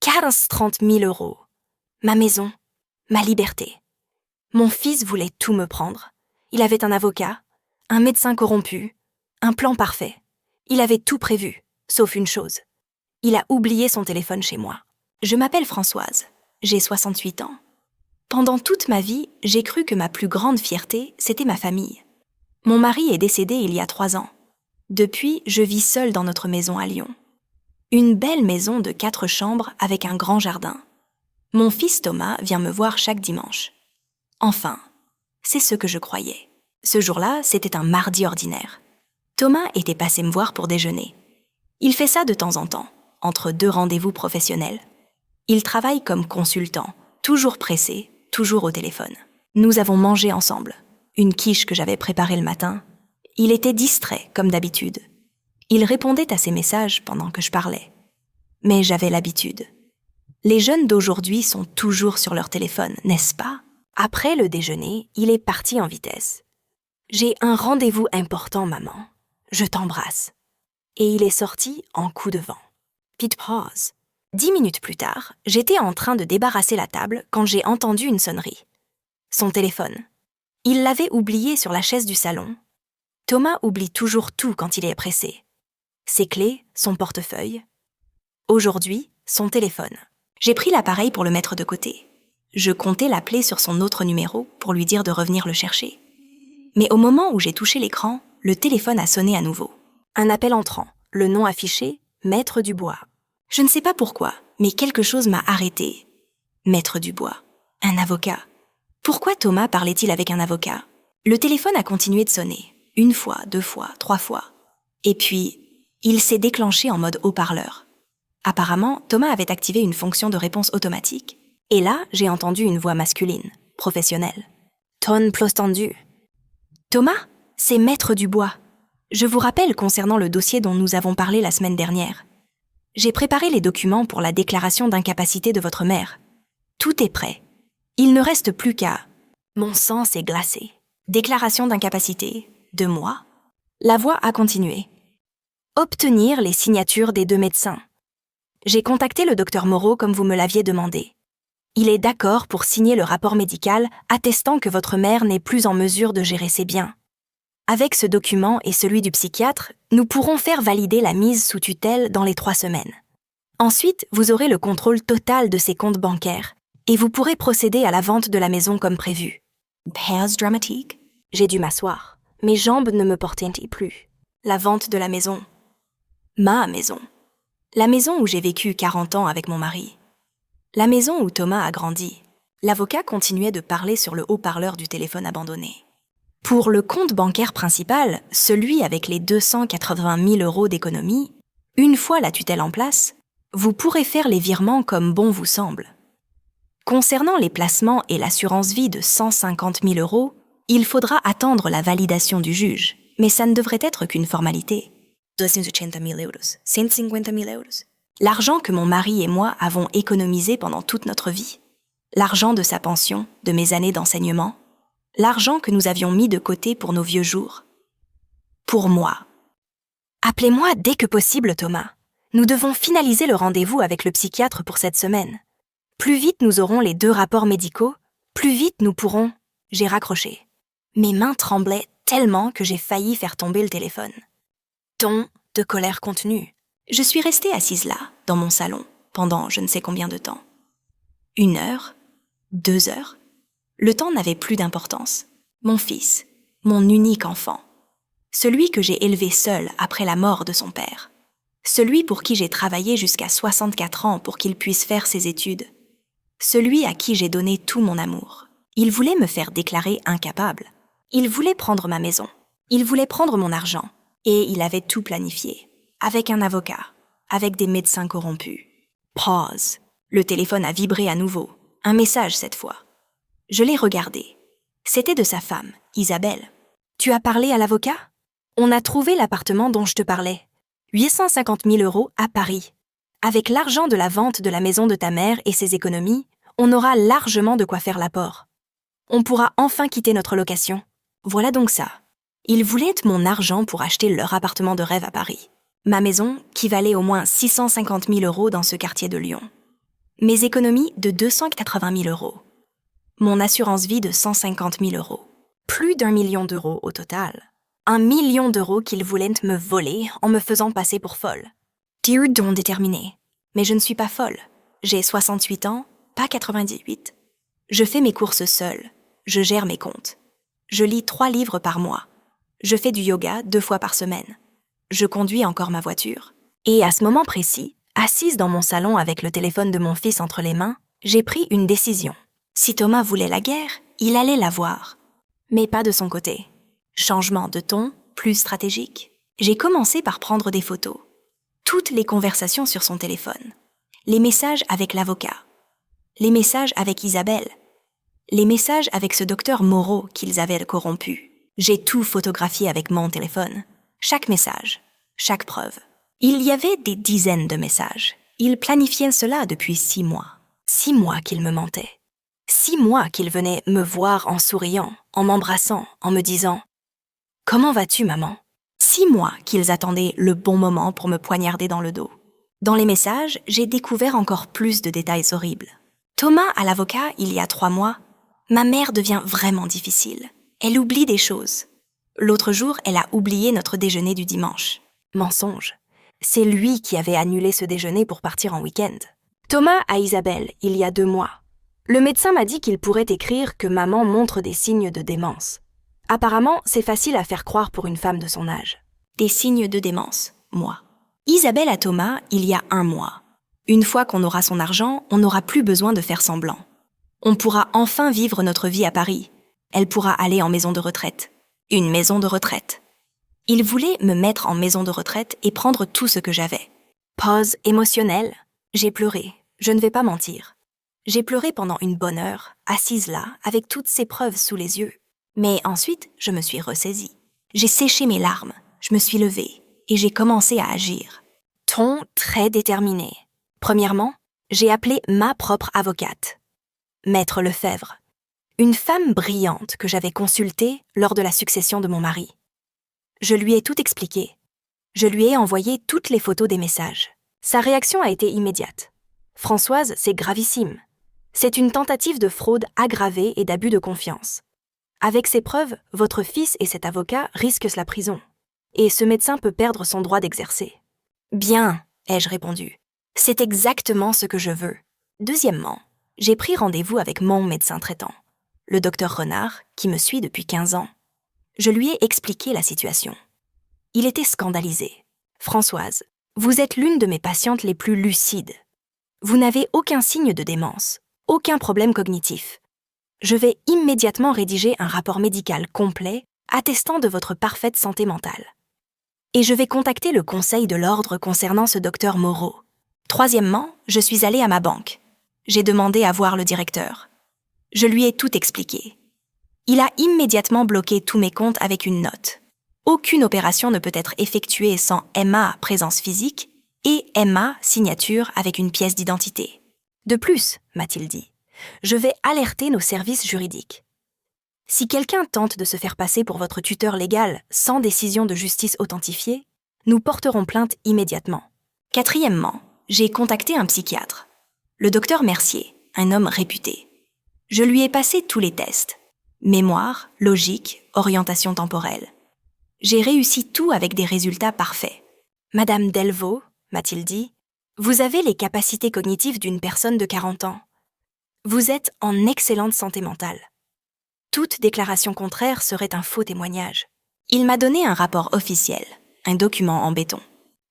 15-30 000 euros. Ma maison, ma liberté. Mon fils voulait tout me prendre. Il avait un avocat, un médecin corrompu, un plan parfait. Il avait tout prévu, sauf une chose. Il a oublié son téléphone chez moi. Je m'appelle Françoise, j'ai 68 ans. Pendant toute ma vie, j'ai cru que ma plus grande fierté, c'était ma famille. Mon mari est décédé il y a 3 ans. Depuis, je vis seule dans notre maison à Lyon. Une belle maison de 4 chambres avec un grand jardin. Mon fils Thomas vient me voir chaque dimanche. Enfin, c'est ce que je croyais. Ce jour-là, c'était un mardi ordinaire. Thomas était passé me voir pour déjeuner. Il fait ça de temps en temps, entre 2 rendez-vous professionnels. Il travaille comme consultant, toujours pressé, toujours au téléphone. Nous avons mangé ensemble, une quiche que j'avais préparée le matin. Il était distrait, comme d'habitude. Il répondait à ses messages pendant que je parlais. Mais j'avais l'habitude. Les jeunes d'aujourd'hui sont toujours sur leur téléphone, n'est-ce pas? Après le déjeuner, il est parti en vitesse. J'ai un rendez-vous important, maman. Je t'embrasse. Et il est sorti en coup de vent. Pit pause. 10 minutes plus tard, j'étais en train de débarrasser la table quand j'ai entendu une sonnerie. Son téléphone. Il l'avait oublié sur la chaise du salon. Thomas oublie toujours tout quand il est pressé. Ses clés, son portefeuille. Aujourd'hui, son téléphone. J'ai pris l'appareil pour le mettre de côté. Je comptais l'appeler sur son autre numéro pour lui dire de revenir le chercher. Mais au moment où j'ai touché l'écran, le téléphone a sonné à nouveau. Un appel entrant, le nom affiché, Maître Dubois. Je ne sais pas pourquoi, mais quelque chose m'a arrêté. Maître Dubois, un avocat. Pourquoi Thomas parlait-il avec un avocat? Le téléphone a continué de sonner, 1 fois, 2 fois, 3 fois. Et puis, il s'est déclenché en mode haut-parleur. Apparemment, Thomas avait activé une fonction de réponse automatique. Et là, j'ai entendu une voix masculine, professionnelle. Tonne plus tendue. Thomas, c'est Maître Dubois. Je vous rappelle concernant le dossier dont nous avons parlé la semaine dernière. J'ai préparé les documents pour la déclaration d'incapacité de votre mère. Tout est prêt. Il ne reste plus qu'à... Mon sang s'est glacé. Déclaration d'incapacité, 2 mois. La voix a continué. Obtenir les signatures des 2 médecins. J'ai contacté le docteur Moreau comme vous me l'aviez demandé. Il est d'accord pour signer le rapport médical attestant que votre mère n'est plus en mesure de gérer ses biens. Avec ce document et celui du psychiatre, nous pourrons faire valider la mise sous tutelle dans les 3 semaines. Ensuite, vous aurez le contrôle total de ses comptes bancaires et vous pourrez procéder à la vente de la maison comme prévu. Pause dramatique. J'ai dû m'asseoir. Mes jambes ne me portaient plus. La vente de la maison. Ma maison. La maison où j'ai vécu 40 ans avec mon mari. La maison où Thomas a grandi. L'avocat continuait de parler sur le haut-parleur du téléphone abandonné. Pour le compte bancaire principal, celui avec les 280 000 euros d'économie, une fois la tutelle en place, vous pourrez faire les virements comme bon vous semble. Concernant les placements et l'assurance vie de 150 000 euros, il faudra attendre la validation du juge, mais ça ne devrait être qu'une formalité. 280 000 euros, 150 000 euros. L'argent que mon mari et moi avons économisé pendant toute notre vie. L'argent de sa pension, de mes années d'enseignement. L'argent que nous avions mis de côté pour nos vieux jours. Pour moi. Appelez-moi dès que possible, Thomas. Nous devons finaliser le rendez-vous avec le psychiatre pour cette semaine. Plus vite nous aurons les 2 rapports médicaux, plus vite nous pourrons... J'ai raccroché. Mes mains tremblaient tellement que j'ai failli faire tomber le téléphone. Ton de colère contenue. Je suis restée assise là, dans mon salon, pendant je ne sais combien de temps. 1 heure, 2 heures. Le temps n'avait plus d'importance. Mon fils, mon unique enfant. Celui que j'ai élevé seul après la mort de son père. Celui pour qui j'ai travaillé jusqu'à 64 ans pour qu'il puisse faire ses études. Celui à qui j'ai donné tout mon amour. Il voulait me faire déclarer incapable. Il voulait prendre ma maison. Il voulait prendre mon argent. Et il avait tout planifié. Avec un avocat. Avec des médecins corrompus. Pause. Le téléphone a vibré à nouveau. Un message cette fois. Je l'ai regardé. C'était de sa femme, Isabelle. Tu as parlé à l'avocat? On a trouvé l'appartement dont je te parlais. 850 000 euros à Paris. Avec l'argent de la vente de la maison de ta mère et ses économies, on aura largement de quoi faire l'apport. On pourra enfin quitter notre location. Voilà donc ça. Ils voulaient mon argent pour acheter leur appartement de rêve à Paris. Ma maison, qui valait au moins 650 000 euros dans ce quartier de Lyon. Mes économies de 280 000 euros. Mon assurance vie de 150 000 euros. Plus d'1 million d'euros au total. 1 million d'euros qu'ils voulaient me voler en me faisant passer pour folle. Dear don déterminé. Mais je ne suis pas folle. J'ai 68 ans, pas 98. Je fais mes courses seule. Je gère mes comptes. Je lis 3 livres par mois. Je fais du yoga 2 fois par semaine. Je conduis encore ma voiture. Et à ce moment précis, assise dans mon salon avec le téléphone de mon fils entre les mains, j'ai pris une décision. Si Thomas voulait la guerre, il allait la voir. Mais pas de son côté. Changement de ton, plus stratégique. J'ai commencé par prendre des photos. Toutes les conversations sur son téléphone. Les messages avec l'avocat. Les messages avec Isabelle. Les messages avec ce docteur Moreau qu'ils avaient corrompu. J'ai tout photographié avec mon téléphone. Chaque message, chaque preuve. Il y avait des dizaines de messages. Il planifiait cela depuis 6 mois. 6 mois qu'il me mentait. 6 mois qu'il venait me voir en souriant, en m'embrassant, en me disant « Comment vas-tu, maman ?» 6 mois qu'ils attendaient le bon moment pour me poignarder dans le dos. Dans les messages, j'ai découvert encore plus de détails horribles. Thomas à l'avocat, il y a 3 mois, ma mère devient vraiment difficile. Elle oublie des choses. L'autre jour, elle a oublié notre déjeuner du dimanche. Mensonge. C'est lui qui avait annulé ce déjeuner pour partir en week-end. Thomas à Isabelle, il y a 2 mois. Le médecin m'a dit qu'il pourrait écrire que maman montre des signes de démence. Apparemment, c'est facile à faire croire pour une femme de son âge. Des signes de démence, moi. Isabelle à Thomas, il y a 1 mois. Une fois qu'on aura son argent, on n'aura plus besoin de faire semblant. On pourra enfin vivre notre vie à Paris. Elle pourra aller en maison de retraite. Une maison de retraite. Il voulait me mettre en maison de retraite et prendre tout ce que j'avais. Pause émotionnelle. J'ai pleuré, je ne vais pas mentir. J'ai pleuré pendant une bonne heure, assise là, avec toutes ces preuves sous les yeux. Mais ensuite, je me suis ressaisie. J'ai séché mes larmes, je me suis levée et j'ai commencé à agir. Ton très déterminé. Premièrement, j'ai appelé ma propre avocate, Maître Lefebvre, une femme brillante que j'avais consultée lors de la succession de mon mari. Je lui ai tout expliqué. Je lui ai envoyé toutes les photos des messages. Sa réaction a été immédiate. Françoise, c'est gravissime. C'est une tentative de fraude aggravée et d'abus de confiance. Avec ces preuves, votre fils et cet avocat risquent la prison. Et ce médecin peut perdre son droit d'exercer. Bien, ai-je répondu. C'est exactement ce que je veux. Deuxièmement, j'ai pris rendez-vous avec mon médecin traitant, le docteur Renard, qui me suit depuis 15 ans. Je lui ai expliqué la situation. Il était scandalisé. Françoise, vous êtes l'une de mes patientes les plus lucides. Vous n'avez aucun signe de démence, aucun problème cognitif. Je vais immédiatement rédiger un rapport médical complet attestant de votre parfaite santé mentale. Et je vais contacter le conseil de l'ordre concernant ce docteur Moreau. Troisièmement, je suis allée à ma banque. J'ai demandé à voir le directeur. Je lui ai tout expliqué. Il a immédiatement bloqué tous mes comptes avec une note. Aucune opération ne peut être effectuée sans MA présence physique et MA signature avec une pièce d'identité. De plus, m'a-t-il dit, je vais alerter nos services juridiques. Si quelqu'un tente de se faire passer pour votre tuteur légal sans décision de justice authentifiée, nous porterons plainte immédiatement. Quatrièmement, j'ai contacté un psychiatre, le docteur Mercier, un homme réputé. Je lui ai passé tous les tests. Mémoire, logique, orientation temporelle. J'ai réussi tout avec des résultats parfaits. Madame Delvaux, m'a-t-il dit, vous avez les capacités cognitives d'une personne de 40 ans. Vous êtes en excellente santé mentale. Toute déclaration contraire serait un faux témoignage. Il m'a donné un rapport officiel, un document en béton.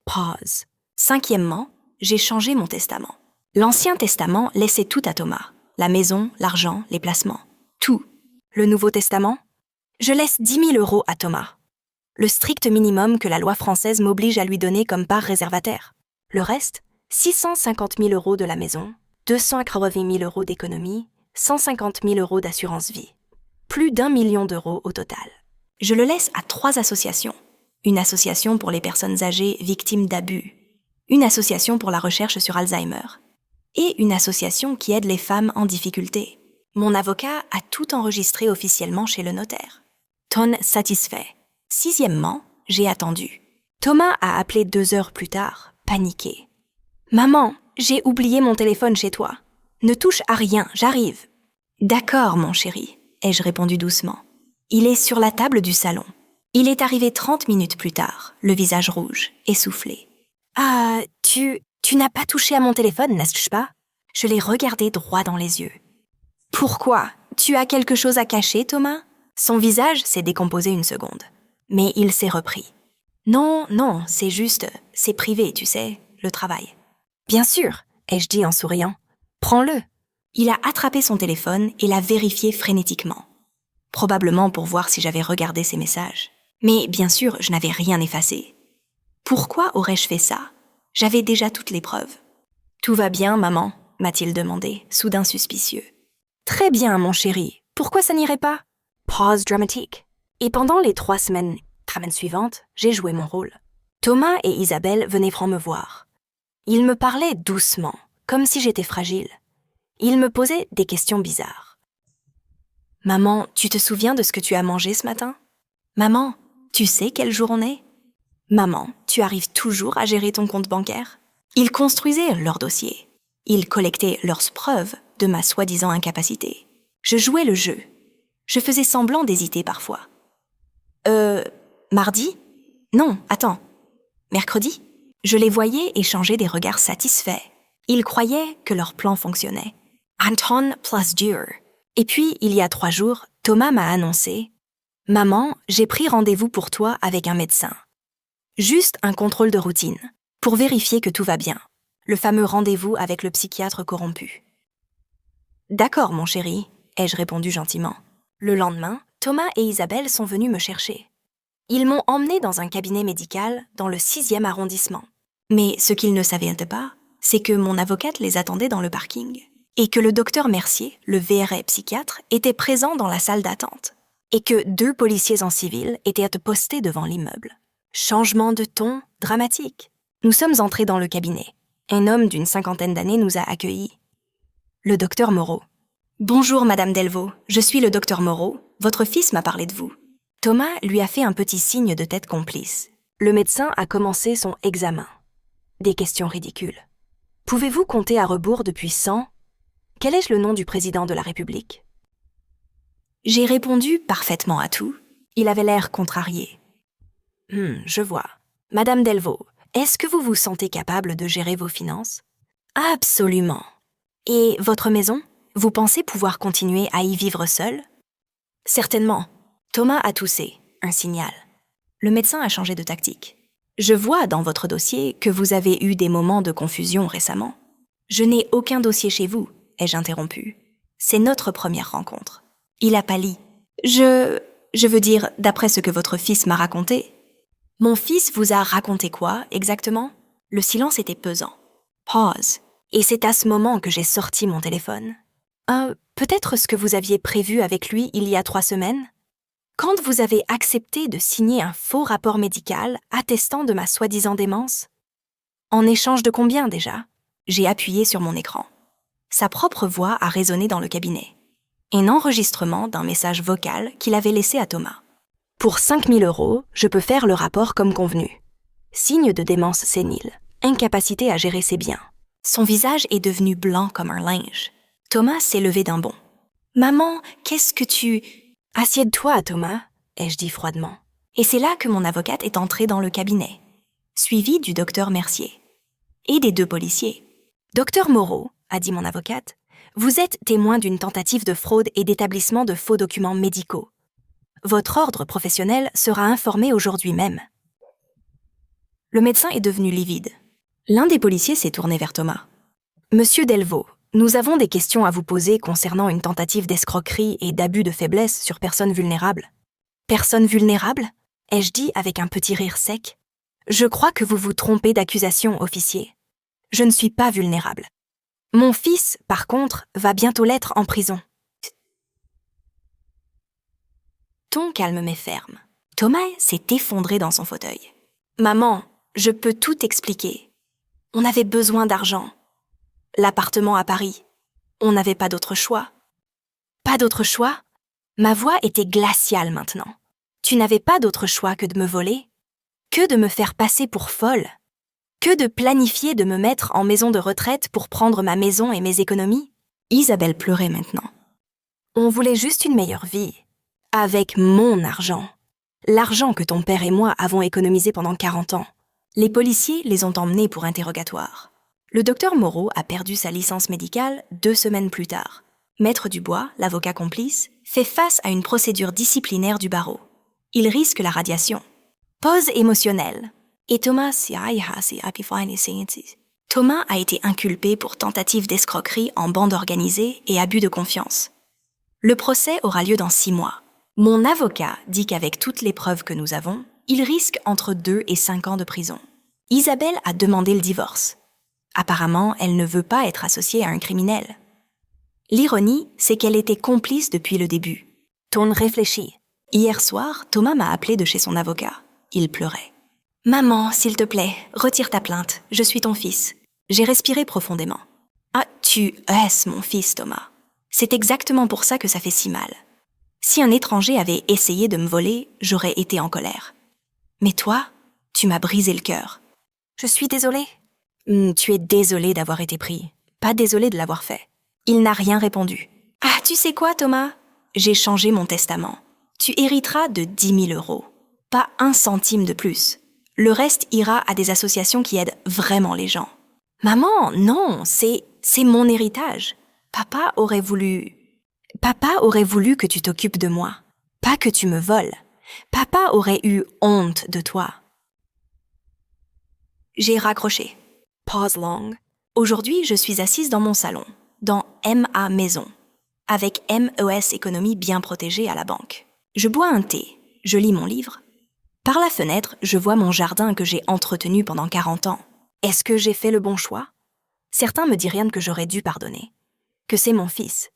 Pause. Cinquièmement, j'ai changé mon testament. L'Ancien Testament laissait tout à Thomas. La maison, l'argent, les placements. Tout. Le Nouveau Testament? Je laisse 10 000 euros à Thomas. Le strict minimum que la loi française m'oblige à lui donner comme part réservataire. Le reste, 650 000 euros de la maison, 280 000 euros d'économie, 150 000 euros d'assurance vie. Plus d'1 million d'euros au total. Je le laisse à 3 associations. Une association pour les personnes âgées victimes d'abus. Une association pour la recherche sur Alzheimer. Et une association qui aide les femmes en difficulté. Mon avocat a tout enregistré officiellement chez le notaire. Ton satisfait. Sixièmement, j'ai attendu. Thomas a appelé 2 heures plus tard, paniqué. « Maman, j'ai oublié mon téléphone chez toi. Ne touche à rien, j'arrive. D'accord, mon chéri, ai-je répondu doucement. Il est sur la table du salon. Il est arrivé 30 minutes plus tard, le visage rouge, essoufflé. Ah, tu n'as pas touché à mon téléphone, n'est-ce pas? Je l'ai regardé droit dans les yeux. Pourquoi? Tu as quelque chose à cacher, Thomas? Son visage s'est décomposé une seconde. Mais il s'est repris. Non, c'est privé, tu sais, le travail. Bien sûr, ai-je dit en souriant. Prends-le. Il a attrapé son téléphone et l'a vérifié frénétiquement. Probablement pour voir si j'avais regardé ses messages. Mais bien sûr, je n'avais rien effacé. Pourquoi aurais-je fait ça? J'avais déjà toutes les preuves. Tout va bien, maman, m'a-t-il demandé, soudain suspicieux. Très bien, mon chéri. Pourquoi ça n'irait pas? Pause dramatique. Et pendant les 3 semaines suivantes, j'ai joué mon rôle. Thomas et Isabelle venaient franc me voir. Ils me parlaient doucement, comme si j'étais fragile. Ils me posaient des questions bizarres. Maman, tu te souviens de ce que tu as mangé ce matin? Maman, tu sais quel jour on est? Maman, tu arrives toujours à gérer ton compte bancaire? Ils construisaient leur dossier. Ils collectaient leurs preuves de ma soi-disant incapacité. Je jouais le jeu. Je faisais semblant d'hésiter parfois. Mardi? Non, attends. Mercredi? Je les voyais échanger des regards satisfaits. Ils croyaient que leur plan fonctionnait. Anton plus dur. Et puis, il y a 3 jours, Thomas m'a annoncé « Maman, j'ai pris rendez-vous pour toi avec un médecin. Juste un contrôle de routine, pour vérifier que tout va bien. Le fameux rendez-vous avec le psychiatre corrompu. » D'accord, mon chéri, ai-je répondu gentiment. Le lendemain, Thomas et Isabelle sont venus me chercher. Ils m'ont emmené dans un cabinet médical dans le 6e arrondissement. Mais ce qu'ils ne savaient pas, c'est que mon avocate les attendait dans le parking. Et que le docteur Mercier, le VRA psychiatre, était présent dans la salle d'attente. Et que 2 policiers en civil étaient postés devant l'immeuble. Changement de ton dramatique. Nous sommes entrés dans le cabinet. Un homme d'une 50aine d'années nous a accueillis. Le docteur Moreau. « Bonjour, Madame Delvaux, je suis le docteur Moreau. Votre fils m'a parlé de vous. » Thomas lui a fait un petit signe de tête complice. Le médecin a commencé son examen. Des questions ridicules. « Pouvez-vous compter à rebours depuis 100 ? Quel est le nom du président de la République ?» J'ai répondu parfaitement à tout. Il avait l'air contrarié. « Je vois. Madame Delvaux, est-ce que vous vous sentez capable de gérer vos finances ? » « Absolument. Et votre maison ? Vous pensez pouvoir continuer à y vivre seul ? » « Certainement. » Thomas a toussé, un signal. Le médecin a changé de tactique. « Je vois dans votre dossier que vous avez eu des moments de confusion récemment. »« Je n'ai aucun dossier chez vous, » ai-je interrompu. « C'est notre première rencontre. » Il a pâli. « Je veux dire, d'après ce que votre fils m'a raconté. »« Mon fils vous a raconté quoi, exactement ?» Le silence était pesant. Pause. Et c'est à ce moment que j'ai sorti mon téléphone. « Peut-être ce que vous aviez prévu avec lui il y a 3 semaines ? Quand vous avez accepté de signer un faux rapport médical attestant de ma soi-disant démence ? En échange de combien déjà ? » J'ai appuyé sur mon écran. Sa propre voix a résonné dans le cabinet. Un enregistrement d'un message vocal qu'il avait laissé à Thomas. « Pour 5 000 €, je peux faire le rapport comme convenu. Signe de démence sénile, incapacité à gérer ses biens. » Son visage est devenu blanc comme un linge. Thomas s'est levé d'un bond. « Maman, qu'est-ce que tu... » « Assieds-toi, Thomas, » ai-je dit froidement. Et c'est là que mon avocate est entrée dans le cabinet, suivie du docteur Mercier et des 2 policiers. « Docteur Moreau, » a dit mon avocate, « vous êtes témoin d'une tentative de fraude et d'établissement de faux documents médicaux. Votre ordre professionnel sera informé aujourd'hui même. » Le médecin est devenu livide. L'un des policiers s'est tourné vers Thomas. « Monsieur Delvaux, nous avons des questions à vous poser concernant une tentative d'escroquerie et d'abus de faiblesse sur personnes vulnérables. »« Personnes vulnérables ?» ai-je dit avec un petit rire sec. « Je crois que vous vous trompez d'accusation, officier. Je ne suis pas vulnérable. Mon fils, par contre, va bientôt l'être en prison. » Ton calme mais ferme. Thomas s'est effondré dans son fauteuil. « Maman, je peux tout expliquer. On avait besoin d'argent. L'appartement à Paris. On n'avait pas d'autre choix. » « Pas d'autre choix ? » Ma voix était glaciale maintenant. « Tu n'avais pas d'autre choix que de me voler ? Que de me faire passer pour folle ? Que de planifier de me mettre en maison de retraite pour prendre ma maison et mes économies ? Isabelle pleurait maintenant. On voulait juste une meilleure vie. Avec mon argent. L'argent que ton père et moi avons économisé pendant 40 ans. Les policiers les ont emmenés pour interrogatoire. Le docteur Moreau a perdu sa licence médicale 2 semaines plus tard. Maître Dubois, l'avocat complice, fait face à une procédure disciplinaire du barreau. Il risque la radiation. Pause émotionnelle. Et Thomas a été inculpé pour tentative d'escroquerie en bande organisée et abus de confiance. Le procès aura lieu dans 6 mois. Mon avocat dit qu'avec toutes les preuves que nous avons, il risque entre 2 et 5 ans de prison. Isabelle a demandé le divorce. Apparemment, elle ne veut pas être associée à un criminel. L'ironie, c'est qu'elle était complice depuis le début. Ton réfléchit. Hier soir, Thomas m'a appelé de chez son avocat. Il pleurait. « Maman, s'il te plaît, retire ta plainte. Je suis ton fils. » J'ai respiré profondément. « Ah, tu es mon fils, Thomas. C'est exactement pour ça que ça fait si mal. Si un étranger avait essayé de me voler, j'aurais été en colère. Mais toi, tu m'as brisé le cœur. Je suis désolée. » Tu es désolé d'avoir été pris. Pas désolé de l'avoir fait. Il n'a rien répondu. « Ah, tu sais quoi, Thomas? J'ai changé mon testament. Tu hériteras de 10 000 €. Pas 1 centime de plus. Le reste ira à des associations qui aident vraiment les gens. » « Maman, non, c'est mon héritage. Papa aurait voulu que tu t'occupes de moi. Pas que tu me voles. Papa aurait eu honte de toi. » J'ai raccroché. Pause long. Aujourd'hui, je suis assise dans mon salon, dans MA Maison, avec MES Économie bien protégée à la banque. Je bois un thé, je lis mon livre. Par la fenêtre, je vois mon jardin que j'ai entretenu pendant 40 ans. Est-ce que j'ai fait le bon choix? Certains me diraient que j'aurais dû pardonner, que c'est mon fils,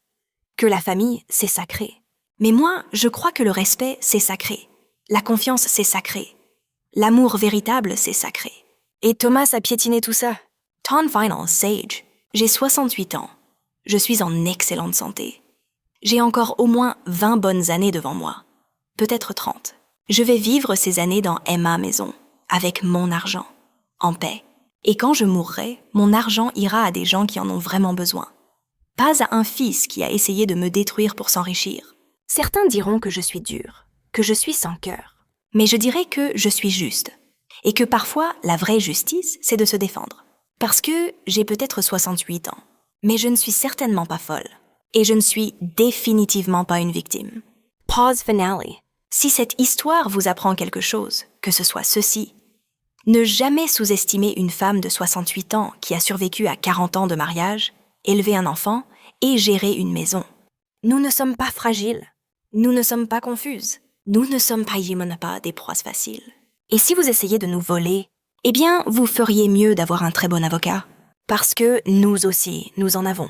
que la famille, c'est sacré. Mais moi, je crois que le respect, c'est sacré. La confiance, c'est sacré. L'amour véritable, c'est sacré. Et Thomas a piétiné tout ça. Ton final sage. J'ai 68 ans. Je suis en excellente santé. J'ai encore au moins 20 bonnes années devant moi. Peut-être 30. Je vais vivre ces années dans MA Maison, avec mon argent, en paix. Et quand je mourrai, mon argent ira à des gens qui en ont vraiment besoin. Pas à un fils qui a essayé de me détruire pour s'enrichir. Certains diront que je suis dure, que je suis sans cœur. Mais je dirais que je suis juste. Et que parfois, la vraie justice, c'est de se défendre. Parce que j'ai peut-être 68 ans. Mais je ne suis certainement pas folle. Et je ne suis définitivement pas une victime. Pause finale. Si cette histoire vous apprend quelque chose, que ce soit ceci. Ne jamais sous-estimer une femme de 68 ans qui a survécu à 40 ans de mariage, élevé un enfant et géré une maison. Nous ne sommes pas fragiles. Nous ne sommes pas confuses. Nous ne sommes pas des proies faciles. Et si vous essayez de nous voler, eh bien, vous feriez mieux d'avoir un très bon avocat. Parce que nous aussi, nous en avons.